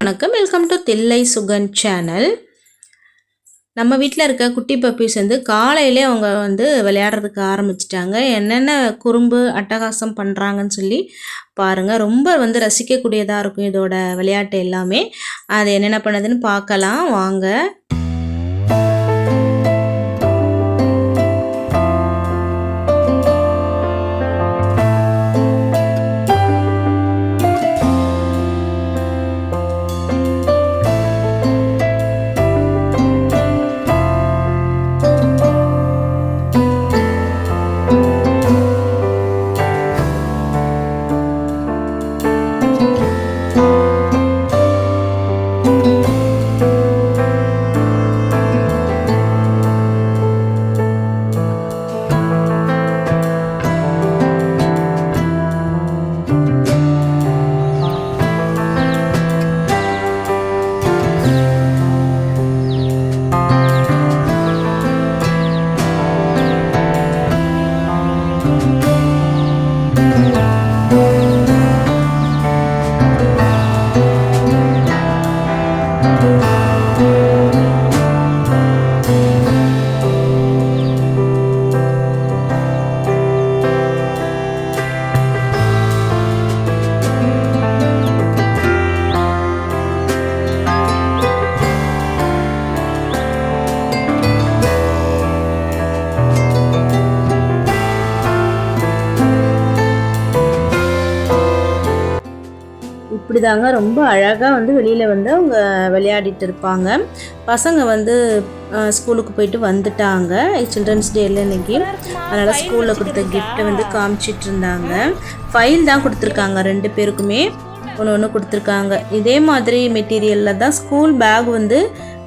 வணக்கம், welcome to Thillai Sugan channel. நம்ம வீட்டில் இருக்க குட்டி பப்பீஸ் வந்து காலையிலே அவங்க வந்து விளையாடுறதுக்கு ஆரம்பிச்சிட்டாங்க. என்னென்ன குறும்பு அட்டகாசம் பண்ணுறாங்கன்னு சொல்லி பாருங்கள். ரொம்ப வந்து ரசிக்கக்கூடியதாக இருக்கும் இதோட விளையாட்டு எல்லாமே. அது என்னென்ன பண்ணுதுன்னு பார்க்கலாம் வாங்க. இப்படிதாங்க ரொம்ப அழகாக வந்து வெளியில் வந்து அவங்க விளையாடிட்டு இருப்பாங்க. பசங்க வந்து ஸ்கூலுக்கு போயிட்டு வந்துட்டாங்க. சில்ட்ரன்ஸ் டேல இன்னைக்கு, அதனால் ஸ்கூலில் கொடுத்த கிஃப்ட்டை வந்து காமிச்சிட்டு இருந்தாங்க. ஃபைல் தான் கொடுத்துருக்காங்க, 2 பேருக்குமே ஒன்று கொடுத்துருக்காங்க. இதே மாதிரி மெட்டீரியலில் தான் ஸ்கூல் பேக் வந்து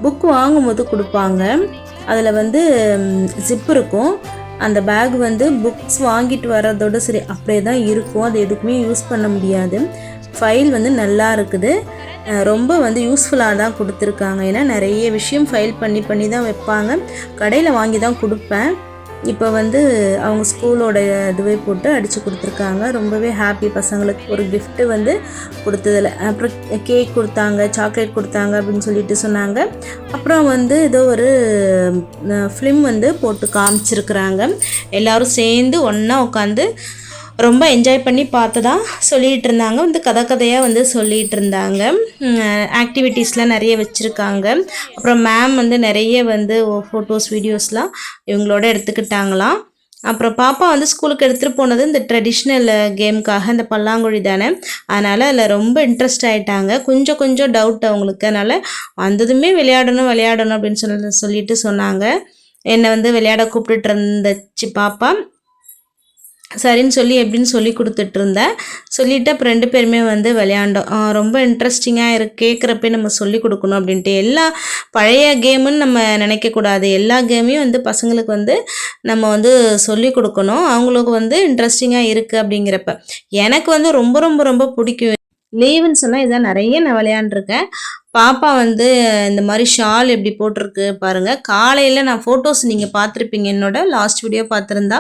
புக் வாங்கும்போது கொடுப்பாங்க. அதில் வந்து ஜிப் இருக்கும். அந்த பேக் வந்து புக்ஸ் வாங்கிட்டு வர்றதோடு சரி அப்படியே தான் இருக்கும். அது எதுக்குமே யூஸ் பண்ண முடியாது. ஃபைல் வந்து நல்லா இருக்குது. ரொம்ப வந்து யூஸ்ஃபுல்லாக தான் கொடுத்துருக்காங்க. ஏன்னா நிறைய விஷயம் ஃபைல் பண்ணி தான் வைப்பாங்க. கடையில் வாங்கி தான் கொடுப்பேன். இப்போ வந்து அவங்க ஸ்கூலோட இதுவே போட்டு அடித்து கொடுத்துருக்காங்க. ரொம்பவே ஹாப்பி பசங்களுக்கு. ஒரு கிஃப்ட்டு வந்து கொடுத்ததில் அப்புறம் கேக் கொடுத்தாங்க, சாக்லேட் கொடுத்தாங்க அப்படின்னு சொல்லிட்டு சொன்னாங்க. அப்புறம் வந்து ஏதோ ஒரு ஃபிலிம் வந்து போட்டு காமிச்சிருக்கிறாங்க. எல்லோரும் சேர்ந்து ஒன்றா உட்காந்து ரொம்ப என்ஜாய் பண்ணி பார்த்ததா சொல்லிகிட்டு இருந்தாங்க. வந்து கதையாக வந்து சொல்லிகிட்டு இருந்தாங்க. ஆக்டிவிட்டீஸ்லாம் நிறைய வச்சுருக்காங்க. அப்புறம் மேம் வந்து நிறைய வந்து ஃபோட்டோஸ் வீடியோஸ்லாம் இவங்களோட எடுத்துக்கிட்டாங்களாம். அப்புறம் பாப்பா வந்து ஸ்கூலுக்கு எடுத்துகிட்டு போனது இந்த ட்ரெடிஷ்னல் கேமுக்காக, இந்த பல்லாங்குழி தானே, அதனால் அதில் ரொம்ப இன்ட்ரெஸ்ட் ஆகிட்டாங்க. கொஞ்சம் டவுட் அவங்களுக்கு. அதனால் வந்ததுமே விளையாடணும் அப்படின்னு சொல்லிட்டு சொன்னாங்க. என்னை வந்து விளையாட கூப்பிட்டுட்டு இருந்துச்சு பாப்பா. சரின்னு சொல்லி எப்படின்னு சொல்லி கொடுத்துட்டு இருந்தேன். சொல்லிவிட்டு அப்புறம் 2 பேருமே வந்து விளையாண்டோம். ரொம்ப இன்ட்ரெஸ்டிங்காக கேட்குறப்பே நம்ம சொல்லி கொடுக்கணும் அப்படின்ட்டு. எல்லா பழைய கேமுன்னு நம்ம நினைக்கக்கூடாது. எல்லா கேமையும் வந்து பசங்களுக்கு வந்து நம்ம வந்து சொல்லி கொடுக்கணும். அவங்களுக்கு வந்து இன்ட்ரெஸ்டிங்காக இருக்குது அப்படிங்கிறப்ப. எனக்கு வந்து ரொம்ப பிடிக்கும். லீவுன்னு சொன்னால் இதான் நிறைய நான் விளையாண்டுருக்கேன். பாப்பா வந்து இந்த மாதிரி ஷால் எப்படி போட்டிருக்கு பாருங்கள். காலையில் நான் ஃபோட்டோஸ் நீங்கள் பார்த்துருப்பீங்க, என்னோட லாஸ்ட் வீடியோ பார்த்துருந்தா.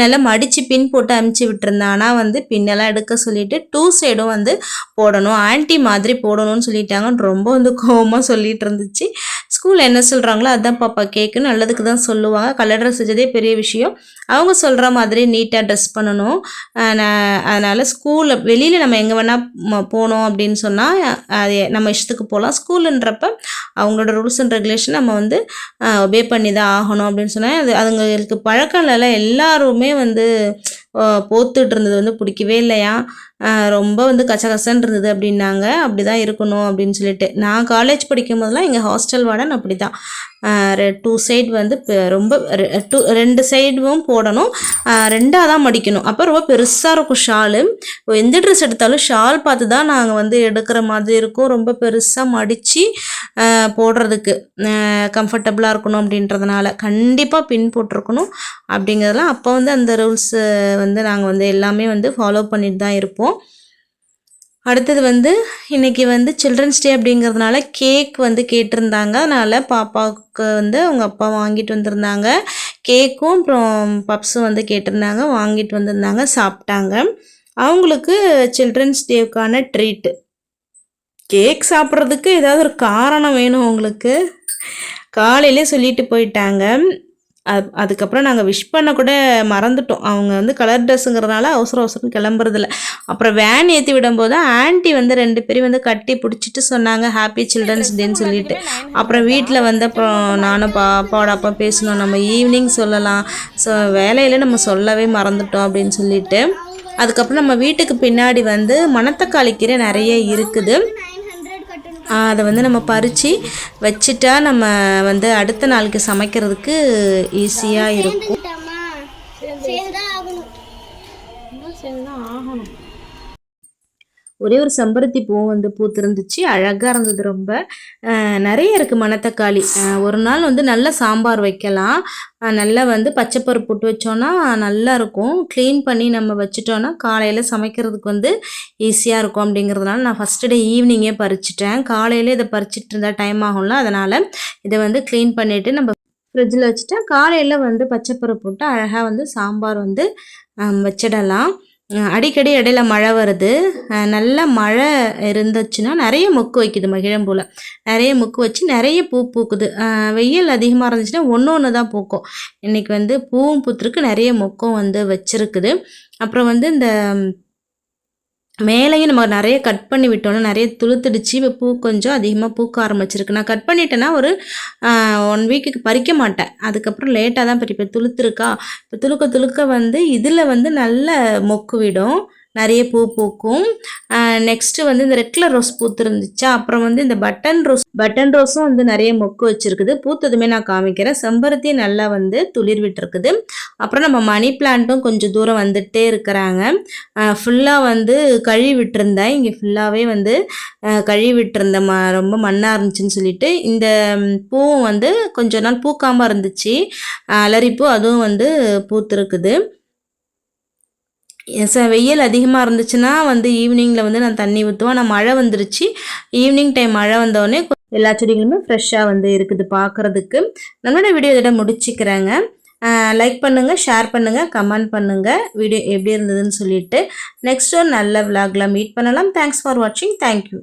நல்லா மடித்து பின் போட்டு அமுச்சு விட்டுருந்தேன். ஆனால் வந்து பின்னெல்லாம் எடுக்க சொல்லிவிட்டு 2 சைடும் வந்து போடணும், ஆன்டி மாதிரி போடணும்னு சொல்லிட்டாங்கன்னு ரொம்ப வந்து கோவமாக சொல்லிகிட்டு இருந்துச்சு. ஸ்கூலில் என்ன சொல்கிறாங்களோ அதுதான் பாப்பா கேட்கணும், நல்லதுக்கு தான் சொல்லுவாங்க. கலர் ட்ரெஸ் வச்சதே பெரிய விஷயம். அவங்க சொல்கிற மாதிரி நீட்டாக ட்ரெஸ் பண்ணணும். அதனால் ஸ்கூலில் வெளியில் நம்ம எங்கே வேணால் போனோம் அப்படின்னு சொன்னால் அது நம்ம இஷ்டத்துக்கு போகலாம். ஸ்கூலுன்றப்ப அவங்களோட ரூல்ஸ் அண்ட் ரெகுலேஷன் நம்ம வந்து ஒபே பண்ணி தான் ஆகணும் அப்படின்னு சொன்னால் அதுங்களுக்கு பழக்கம் இல்லைல்ல. எல்லாருமே வந்து போத்துட்டு இருந்தது வந்து பிடிக்கவே இல்லையா. ரொம்ப வந்து கசகசன்னு இருந்தது அப்படின்னாங்க. அப்படி தான் இருக்கணும் அப்படின்னு சொல்லிட்டு. நான் காலேஜ் படிக்கும் போதெல்லாம் எங்கள் ஹாஸ்டல் வார்டன் அப்படி தான் 2 சைடு வந்து ரொம்ப 2 சைடும் போடணும், 2ஆக தான் மடிக்கணும். அப்போ ரொம்ப பெருசாக இருக்கும் ஷாலு. எந்த ட்ரெஸ் எடுத்தாலும் ஷால் பார்த்து தான் நாங்கள் வந்து எடுக்கிற மாதிரி இருக்கும். ரொம்ப பெருசாக மடித்து போடுறதுக்கு கம்ஃபர்டபுளாக இருக்கணும் அப்படின்றதுனால கண்டிப்பாக பின் போட்டிருக்கணும் அப்படிங்கிறதெல்லாம் அப்போ வந்து அந்த ரூல்ஸு வந்து நாங்கள் வந்து எல்லாமே வந்து ஃபாலோ பண்ணிட்டு தான் இருப்போம். அடுத்தது வந்து இன்றைக்கி வந்து சில்ட்ரன்ஸ் டே அப்படிங்கிறதுனால கேக் வந்து கேட்டிருந்தாங்க. அதனால் பாப்பாவுக்கு வந்து அவங்க அப்பா வாங்கிட்டு வந்திருந்தாங்க. கேக்கும் அப்புறம் பப்ஸும் வந்து கேட்டிருந்தாங்க, வாங்கிட்டு வந்திருந்தாங்க, சாப்பிட்டாங்க. அவங்களுக்கு சில்ட்ரன்ஸ் டேவுக்கான ட்ரீட்டு கேக் சாப்பிட்றதுக்கு ஏதாவது ஒரு காரணம் வேணும் உங்களுக்கு. காலையிலே சொல்லிட்டு போயிட்டாங்க. அதுக்கப்புறம் நாங்கள் விஷ் பண்ண கூட மறந்துட்டோம். அவங்க வந்து கலர் ட்ரெஸ்ஸுங்கிறதுனால அவசரம் அவசரம் கிளம்புறதில்ல. அப்புறம் வேன் ஏற்றி விடும்போது ஆன்ட்டி வந்து 2 பேரும் வந்து கட்டி பிடிச்சிட்டு சொன்னாங்க ஹாப்பி சில்ட்ரன்ஸ் டேன்னு சொல்லிட்டு. அப்புறம் வீட்டில் வந்து அப்புறம் நானும் பாப்பாவோட அப்பா பேசணும், நம்ம ஈவினிங் சொல்லலாம், ஸோ வேலையில் நம்ம சொல்லவே மறந்துட்டோம் அப்படின்னு சொல்லிட்டு. அதுக்கப்புறம் நம்ம வீட்டுக்கு பின்னாடி வந்து மணத்தக்காளி கீரை நிறைய இருக்குது. அதை வந்து நம்ம பறித்து வச்சுட்டா நம்ம வந்து அடுத்த நாளுக்கு சமைக்கிறதுக்கு ஈஸியாக இருக்கும். ஒரே ஒரு செம்பருத்தி பூ வந்து பூத்திருந்துச்சு, அழகாக இருந்தது. ரொம்ப நிறைய இருக்குது மணத்தக்காளி. ஒரு நாள் வந்து நல்லா சாம்பார் வைக்கலாம். நல்லா வந்து பச்சைப்பருப்பு போட்டு வச்சோன்னா நல்லா இருக்கும். க்ளீன் பண்ணி நம்ம வச்சுட்டோன்னா காலையில் சமைக்கிறதுக்கு வந்து ஈஸியாக இருக்கும். அப்படிங்கிறதுனால நான் ஃபஸ்ட்டு டே ஈவினிங்கே பறிச்சிட்டேன். காலையில் இதை பறிச்சிட்டு இருந்தால் டைம் ஆகும்ல, அதனால் இதை வந்து க்ளீன் பண்ணிவிட்டு நம்ம ஃப்ரிட்ஜில் வச்சுட்டா காலையில் வந்து பச்சைப்பருப்பு போட்டு அழகாக வந்து சாம்பார் வந்து வச்சிடலாம். அடிக்கடி இடையில மழை வருது. நல்ல மழை இருந்துச்சுன்னா நிறைய மொக்கு வைக்குது மகிழம்பூவில். நிறைய மொக்கு வச்சு நிறைய பூ பூக்குது. வெயில் அதிகமாக இருந்துச்சுன்னா ஒன்று தான் பூக்கும். இன்றைக்கி வந்து பூவும் பூத்துருக்கு, நிறைய மொக்கும் வந்து வச்சுருக்குது. அப்புறம் வந்து இந்த மேலேயும் நம்ம நிறைய கட் பண்ணி விட்டோன்னா நிறைய துளுத்துடுச்சு. இப்போ பூ கொஞ்சம் அதிகமாக பூக்க ஆரம்பிச்சிருக்கு. நான் கட் பண்ணிட்டேன்னா ஒரு 1 வீக்குக்கு பறிக்க மாட்டேன். அதுக்கப்புறம் லேட்டாக தான் பறிப்பேன். துளுத்துருக்கா, இப்போ துளுக்க துளுக்க வந்து இதில் வந்து நல்ல மொக்கு விடும், நிறைய பூ பூக்கும். நெக்ஸ்ட்டு வந்து இந்த ரெட் கலர் ரோஸ் பூத்துருந்துச்சா, அப்புறம் வந்து இந்த பட்டன் ரோஸும் வந்து நிறைய மொக்கு வச்சுருக்குது. பூத்ததுமே நான் காமிக்கிறேன். செம்பருத்தி நல்லா வந்து துளிர் விட்டுருக்குது. அப்புறம் நம்ம மணி பிளான்ட்டும் கொஞ்சம் தூரம் வந்துகிட்டே இருக்கிறாங்க. ஃபுல்லாக வந்து கழுவி விட்டுருந்தேன். இங்கே ஃபுல்லாகவே வந்து கழுவி விட்டுருந்தேன், ரொம்ப மண்ணாக இருந்துச்சுன்னு சொல்லிட்டு. இந்த பூவும் வந்து கொஞ்ச நாள் பூக்காமல் இருந்துச்சு, அலரிப்பூ, அதுவும் வந்து பூத்துருக்குது. வெயில் அதிகமாக இருந்துச்சுன்னா வந்து ஈவினிங்கில் வந்து நான் தண்ணி ஊற்றுவேன். ஆனால் மழை வந்துருச்சு. ஈவினிங் டைம் மழை வந்தோடனே எல்லா செடிகளுமே ஃப்ரெஷ்ஷாக வந்து இருக்குது பார்க்குறதுக்கு. நம்மளோட வீடியோ இதோட முடிச்சுக்கிறேங்க. லைக் பண்ணுங்கள், ஷேர் பண்ணுங்கள், கமெண்ட் பண்ணுங்கள் வீடியோ எப்படி இருந்ததுன்னு சொல்லிட்டு. நெக்ஸ்ட் ஒரு நல்ல விலாகில் மீட் பண்ணலாம். தேங்க்ஸ் ஃபார் வாட்சிங். தேங்க்யூ.